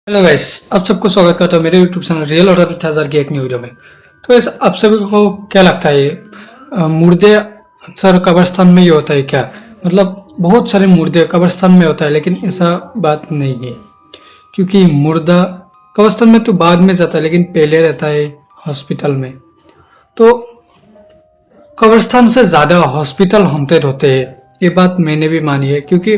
Hello guys, आप सबको स्वागत करता हूँ मेरे यूट्यूब चैनल रियल और विद हजार की एक न्यू वीडियो में। तो इस आप सभी को क्या लगता है मुर्दे अक्सर कब्रिस्तान में ही होता है क्या? मतलब बहुत सारे मुर्दे कब्रिस्तान में होता है, लेकिन ऐसा बात नहीं है। क्योंकि मुर्दा कब्रिस्तान में तो बाद में जाता है, लेकिन पहले रहता है हॉस्पिटल में। तो कब्रिस्तान से ज्यादा हॉस्पिटल हॉन्टेड होते हैं, ये बात मैंने भी मानी है। क्योंकि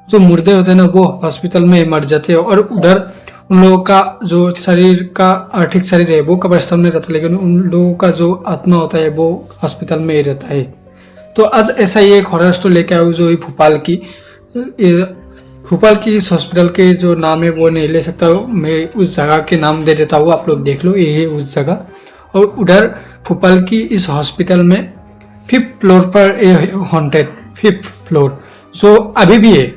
जो मुर्दे होते हैं ना, वो हॉस्पिटल में मर जाते हैं और उधर उन लोगों का जो शरीर का आर्थिक शरीर है वो कब्रिस्तान में जाता है, लेकिन उन लोगों का जो आत्मा होता है वो हॉस्पिटल में ही रहता है। तो आज ऐसा ही एक हॉरर स्टोरी लेके आया हूँ, जो भोपाल की भोपाल की इस हॉस्पिटल के जो नाम है वो नहीं ले सकता हूँ मैं, उस जगह के नाम दे देता हूँ, आप लोग देख लो, ये है उस जगह। और उधर भोपाल की इस हॉस्पिटल में 5th फ्लोर पर हॉन्टेड 5th फ्लोर जो अभी भी है।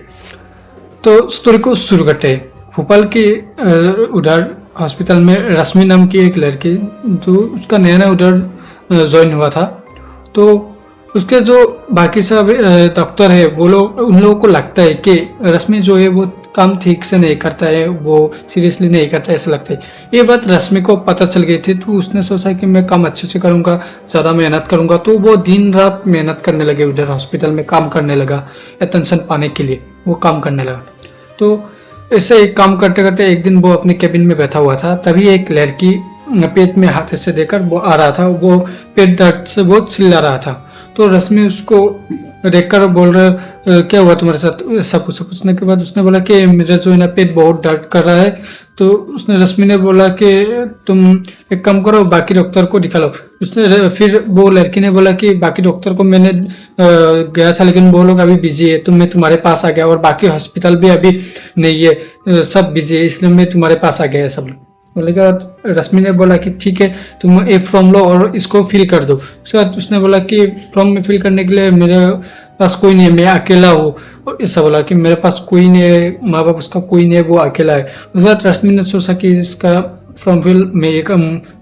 तो स्टोरी को शुरू करते हैं। भोपाल के उधर हॉस्पिटल में रश्मि नाम की एक लड़की, जो उसका नया नया उधर ज्वाइन हुआ था। तो उसके जो बाकी सब डॉक्टर है वो लोग, उन लोगों को लगता है कि रश्मि जो है वो काम ठीक से नहीं करता है, वो सीरियसली नहीं करता है, ऐसा लगता है। ये बात रश्मि को पता चल गई थी, तो उसने सोचा कि मैं काम अच्छे से करूंगा, ज़्यादा मेहनत करूंगा। तो वो दिन रात मेहनत करने लगे, उधर हॉस्पिटल में काम करने लगा, अटेंशन पाने के लिए वो काम करने लगा। तो ऐसे ही काम करते करते एक दिन वो अपने केबिन में बैठा हुआ था, तभी एक लड़की पेट में हाथ से देकर वो आ रहा था, वो पेट दर्द से बहुत चिल्ला रहा था। तो रश्मि उसको देखकर बोल रहे क्या हुआ तुम्हारे साथ, सब कुछ पूछने के बाद उसने बोला कि मेरा जो है ना पेट बहुत दर्द कर रहा है। तो उसने रश्मि ने बोला कि तुम एक काम करो, बाकी डॉक्टर को दिखा लो। उसने फिर वो लड़की ने बोला कि बाकी डॉक्टर को मैंने गया था, लेकिन वो लोग अभी बिजी है, तो मैं तुम्हारे पास आ गया, और बाकी हॉस्पिटल भी अभी नहीं है, सब बिजी है, इसलिए मैं तुम्हारे पास आ गया सब लोग। बोले के बाद रश्मि ने बोला कि ठीक है, तुम एक फॉर्म लो और इसको फिल कर दो। उसके बाद उसने बोला कि फॉर्म में फिल करने के लिए मेरे पास कोई नहीं है, मैं अकेला हूँ। और ऐसा बोला कि मेरे पास कोई नहीं है, माँ बाप उसका कोई नहीं है, वो अकेला है। उसके बाद रश्मि ने सोचा कि इसका फॉर्म फिल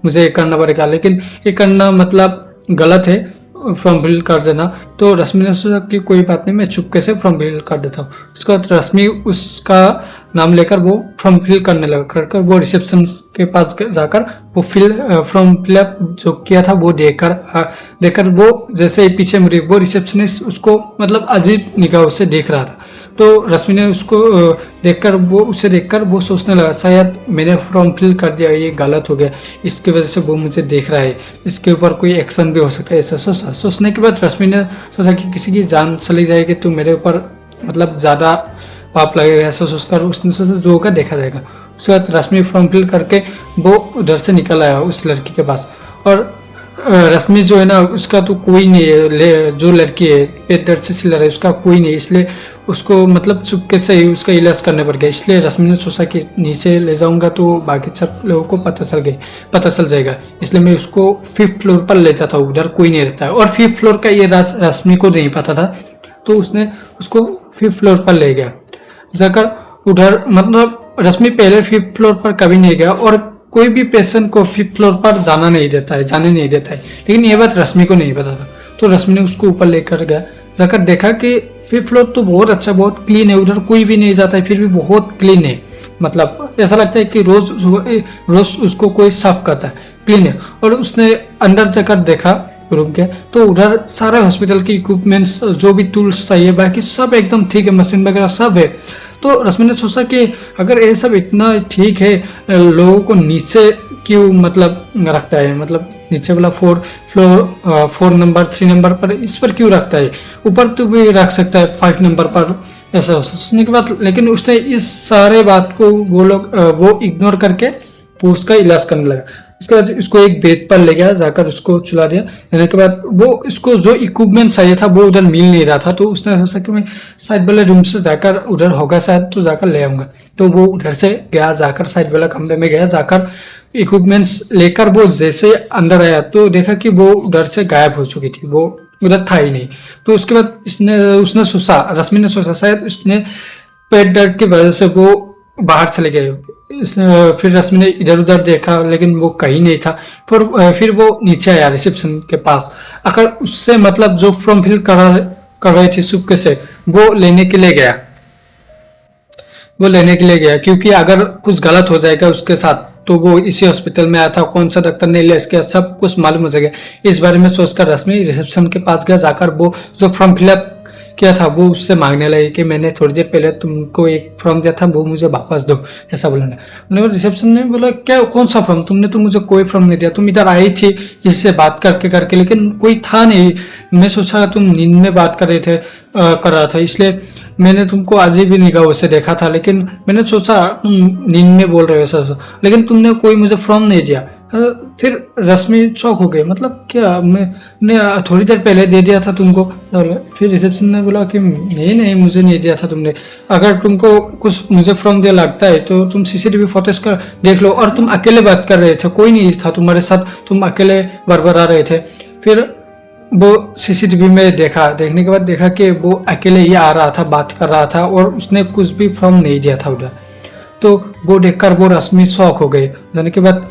मुझे करना पड़ेगा, लेकिन ये करना मतलब गलत है, फॉर्म फिल कर देना। तो रश्मि ने सोचा कि कोई बात नहीं, मैं चुपके से फॉर्म फिल कर देता हूँ। उसके बाद रश्मि उसका नाम लेकर वो फॉर्म फिल करने लगा, कर वो रिसेप्शन के पास जाकर वो फॉर्म फिलअप जो किया था वो देकर वो जैसे पीछे मुड़ी, वो रिसेप्शनिस्ट उसको मतलब अजीब निगाहों से देख रहा था। तो रश्मि ने उसको उसे देखकर वो सोचने लगा, शायद मैंने फॉर्म फिल कर दिया, ये गलत हो गया, इसकी वजह से वो मुझे देख रहा है, इसके ऊपर कोई एक्शन भी हो सकता है। ऐसा सोचने के बाद रश्मि ने सोचा कि किसी की जान चली जाएगी तो मेरे ऊपर मतलब ज़्यादा पाप लगेगा, ऐसा सोचकर उसने सोचा जो होगा देखा जाएगा। उसके बाद रश्मि फॉर्म फिल करके वो उधर से निकल आया उस लड़की के पास। और रश्मि जो है ना, उसका तो कोई नहीं है, जो लड़की है पेट दर्द से चिल्ला रही है, उसका कोई नहीं, इसलिए उसको मतलब चुपके से ही उसका इलाज करने पड़ गया। इसलिए रश्मि ने सोचा कि नीचे ले जाऊंगा तो बाकी सब लोगों को पता चल जाएगा, इसलिए मैं उसको 5th फ्लोर पर ले जाता हूँ, उधर कोई नहीं रहता है। और 5th फ्लोर का ये रश्मि को नहीं पता था, तो उसने उसको 5th फ्लोर पर ले गया। जाकर उधर मतलब रश्मि पहले 5th फ्लोर पर कभी नहीं गया, और कोई भी पेशेंट को 5th फ्लोर पर जाने नहीं देता है, लेकिन ये बात रश्मि को नहीं पता था। तो रश्मि ने उसको ऊपर लेकर गया, जाकर देखा कि 5th फ्लोर तो बहुत अच्छा, बहुत क्लीन है, उधर कोई भी नहीं जाता है, फिर भी बहुत क्लीन है, मतलब ऐसा लगता है कि रोज उसको कोई साफ करता है, क्लीन है। और उसने अंदर जाकर देखा, रुक गया, तो उधर सारे हॉस्पिटल के इक्विपमेंट्स, जो भी टूल्स चाहिए बाकी सब एकदम ठीक है, मशीन वगैरह सब है। तो रश्मि ने सोचा कि अगर ये सब इतना ठीक है, लोगों को नीचे क्यों मतलब रखता है, मतलब नीचे वाला 4 नंबर 3 नंबर पर, इस पर क्यों रखता है, ऊपर तो भी रख सकता है 5 नंबर पर। ऐसा सोचने के बाद लेकिन उसने इस सारे बात को वो इग्नोर करके वो उसका इलाज करने लगा। उसके बाद उसको एक बेड पर ले गया, जाकर उसको चुला दिया। लेने के बाद वो इसको जो इक्विपमेंट चाहिए था वो उधर मिल नहीं रहा था, तो उसने सोचा कि मैं साइड वाले रूम से जाकर उधर होगा शायद, तो जाकर ले आऊंगा। तो वो उधर से गया, जाकर साइड वाला कमरे में गया, जाकर इक्विपमेंट्स लेकर वो जैसे अंदर आया तो देखा कि वो उधर से गायब हो चुकी थी, वो उधर था ही नहीं। तो उसके बाद रश्मि ने सोचा शायद उसने पेट दर्द की वजह से वो बाहर चले गए। फिर रश्मि ने इधर उधर देखा, लेकिन वो कहीं नहीं था। फिर वो नीचे आया रिसेप्शन के पास, अगर उससे मतलब जो फॉर्म फिल कर रहे थे चुपके से, वो लेने के लिए गया। वो लेने के लिए गया, क्योंकि अगर कुछ गलत हो जाएगा उसके साथ तो वो इसी हॉस्पिटल में आया था, कौन सा डॉक्टर ने लिया इसके सब कुछ मालूम हो जाएगा। इस बारे में सोचकर रश्मि रिसेप्शन के पास गया, जाकर वो जो फॉर्म फिलअप किया था वो उससे मांगने लगी कि मैंने थोड़ी देर पहले तुमको एक फॉर्म दिया था वो मुझे वापस दो, ऐसा बोलना। रिसेप्शन ने बोला क्या, कौन सा फॉर्म, तुमने तो मुझे कोई फॉर्म नहीं दिया, तुम इधर आई थी किसी से बात करके लेकिन कोई था नहीं, मैं सोचा तुम नींद में बात कर रहे थे कर रहा था, इसलिए मैंने तुमको अजीब ही निगाहों से देखा था, लेकिन मैंने सोचा तुम नींद में बोल रहे हो ऐसा, लेकिन तुमने कोई मुझे फॉर्म नहीं दिया। फिर रश्मि शॉक हो गई, मतलब क्या, मैंने थोड़ी देर पहले दे दिया था तुमको। फिर रिसेप्शन ने बोला कि नहीं मुझे नहीं दिया था तुमने, अगर तुमको कुछ मुझे फॉर्म दिया लगता है तो तुम सीसीटीवी फुटेज कर देख लो, और तुम अकेले बात कर रहे थे, कोई नहीं था तुम्हारे साथ, तुम अकेले बरबरा रहे थे। फिर वो सीसीटीवी में देखने के बाद देखा कि वो अकेले ही आ रहा था, बात कर रहा था, और उसने कुछ भी फॉर्म नहीं दिया था उधर। तो वो देखकर वो रश्मि शॉक हो गई। जाने के बाद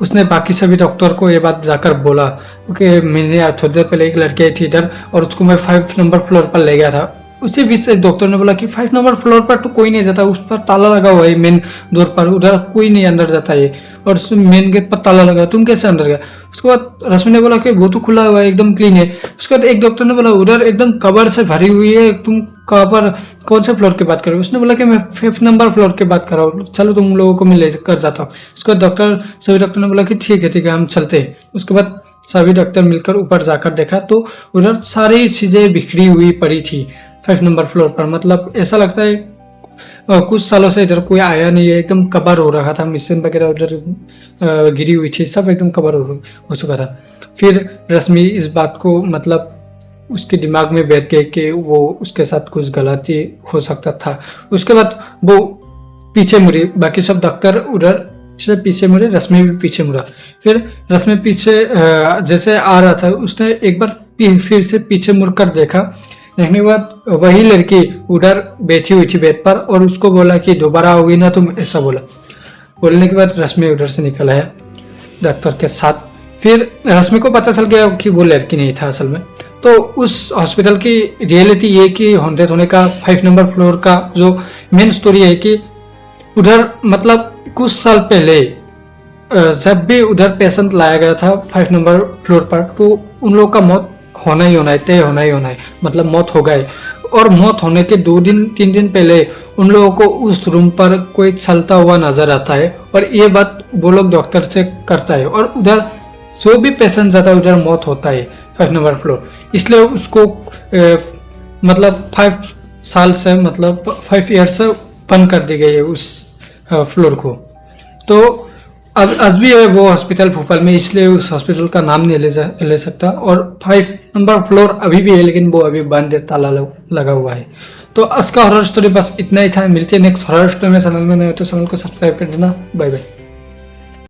उसने बाकी सभी डॉक्टर को ये बात जाकर बोला कि मैंने थोड़ी देर पहले एक लड़की आई थी इधर और उसको मैं 5 नंबर फ्लोर पर ले गया था। उसी बीच से डॉक्टर ने बोला कि 5 नंबर फ्लोर पर तो कोई नहीं जाता, उस पर ताला लगा हुआ है, मेन डोर पर, उधर कोई नहीं अंदर जाता है, और उस मेन गेट पर ताला लगा, तुम कैसे अंदर गया। उसके बाद रश्मि ने बोला कि वो तो खुला हुआ है, एकदम क्लीन है। उसके बाद एक डॉक्टर ने बोला उधर एकदम कबर से भरी हुई है, तुम कबर कौन से फ्लोर की बात कर रहे हो। उसने बोला कि मैं 5 नंबर फ्लोर की बात कर रहा हूँ, चलो तुम लोगों को मैं ले कर जाता हूँ। उसके बाद सभी डॉक्टर ने बोला कि ठीक है हम चलते हैं। उसके बाद सभी डॉक्टर मिलकर ऊपर जाकर देखा तो उधर सारी चीजें बिखरी हुई पड़ी थी 5 नंबर फ्लोर पर। मतलब ऐसा लगता है कुछ सालों से इधर कोई आया नहीं है, एकदम कवर हो रखा था, मिशन वगैरह उधर गिरी हुई थी, सब एकदम कवर हो चुका था। फिर रश्मि इस बात को मतलब उसके दिमाग में बैठ गई कि वो उसके साथ कुछ गलती हो सकता था। उसके बाद वो पीछे मुड़ी, बाकी सब डॉक्टर उधर से पीछे मुड़े, रश्मि भी पीछे मुड़ा। फिर रश्मि पीछे जैसे आ रहा था, उसने एक बार फिर से पीछे मुड़कर देखा। देखने के बाद वही लड़की उधर बैठी हुई थी बेड पर, और उसको बोला कि दोबारा होगी ना तुम, ऐसा बोला। बोलने के बाद रश्मि उधर से निकल आया डॉक्टर के साथ। फिर रश्मि को पता चल गया कि वो लड़की नहीं था असल में। तो उस हॉस्पिटल की रियलिटी ये कि हॉन्टेड होने का 5 नंबर फ्लोर का जो मेन स्टोरी है कि उधर मतलब कुछ साल पहले जब भी उधर पेशेंट लाया गया था 5 नंबर फ्लोर पर, तो उन लोगों का मौत होना ही होना है, तय होना ही होना है, मतलब मौत हो गए। और मौत होने के 2-3 दिन पहले उन लोगों को उस रूम पर कोई चलता हुआ नजर आता है, और ये बात वो लोग डॉक्टर से करता है, और उधर जो भी पेशेंट जाता है उधर मौत होता है 5 नंबर फ्लोर। इसलिए उसको मतलब 5 साल से मतलब 5 ईयर से बंद कर दी गई है उस फ्लोर को। तो अब आज भी है वो हॉस्पिटल भोपाल में, इसलिए उस हॉस्पिटल का नाम नहीं ले सकता। और 5 नंबर फ्लोर अभी भी है, लेकिन वो अभी बंद है, ताला लगा हुआ है। तो आज का हॉरर स्टोरी बस इतना ही था। मिलती है नेक्स्ट हॉरर स्टोरी में। चैनल में नए हो तो चैनल को सब्सक्राइब कर देना। Bye bye.